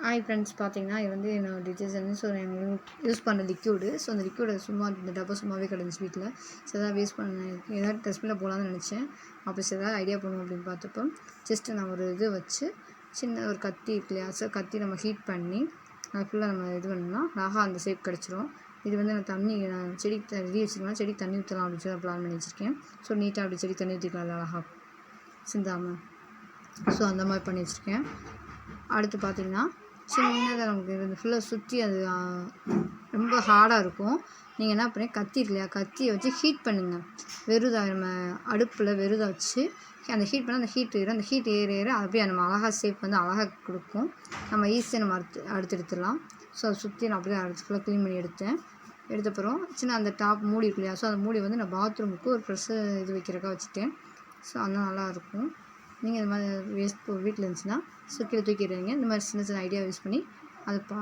Hi friends, பார்த்தீங்கன்னா இது வந்து என்னோட டிட்டர்ஜென்ட். ஸோ யூஸ் பண்ண லிக்யூடு. ஸோ அந்த லிக்யூடை சும்மா இந்த டப்பா சும்மாவே கிடந்துச்சு வீட்டில். ஸோ எதாவது வேஸ்ட் பண்ணேன், ஏதாவது டஸ்ட்பினில் போகலான்னு நினச்சேன். அப்போ ஏதாவது ஐடியா பண்ணுவோம் அப்படின்னு பார்த்தப்போ ஜஸ்ட்டு நான் ஒரு இது வச்சு சின்ன ஒரு கத்தி இருக்கு இல்லையா, ஸோ கத்தி நம்ம ஹீட் பண்ணி அது ஃபுல்லாக நம்ம இது பண்ணோம்னா அழகாக அந்த ஷேப் கிடச்சிரும். இது வந்து நான் செடி ரெடி வச்சுருக்கேன், செடி தண்ணி ஊற்றலாம் அப்படின்னு சொல்லி பிளான் பண்ணி வச்சுருக்கேன். ஸோ நீட்டாக அப்படி செடி தண்ணி ஊற்றிக்கலாம் அழகாக சிந்தாமல். ஸோ அந்த மாதிரி பண்ணி வச்சுருக்கேன். அடுத்து பார்த்திங்கன்னா சின்னதாக நமக்கு இது ஃபுல்லாக சுற்றி அது ரொம்ப ஹார்டாக இருக்கும். நீங்கள் என்ன பண்ணி கத்தி இருக்கு இல்லையா, கத்தியை வச்சு ஹீட் பண்ணுங்கள். நம்ம அடுப்பில் வச்சு அந்த ஹீட் பண்ணால் அந்த ஹீட் ஏற அப்படியே நம்ம அழகாக ஷேப் வந்து அழகாக கொடுக்கும். நம்ம ஈஸியாக நம்ம அடுத்து எடுத்துடலாம். ஸோ அதை சுற்றி நான் அப்படியே ஃபுல்லாக க்ளீன் பண்ணி எடுத்தப்புறம் சின்ன அந்த டாப் மூடி இருக்கு இல்லையா, ஸோ அந்த மூடி வந்து நான் பாத்ரூமுக்கு ஒரு ப்ரெஷ்ஷு இது வைக்கிறக்காக வச்சுட்டேன். ஸோ அதெல்லாம் நல்லாயிருக்கும். நீங்கள் இந்த மாதிரி வேஸ்ட் வீட்டில் இருந்துச்சுன்னா கீழே தூக்கிடுவீங்க. இந்த மாதிரி சின்ன சின்ன ஐடியா யூஸ் பண்ணி அதை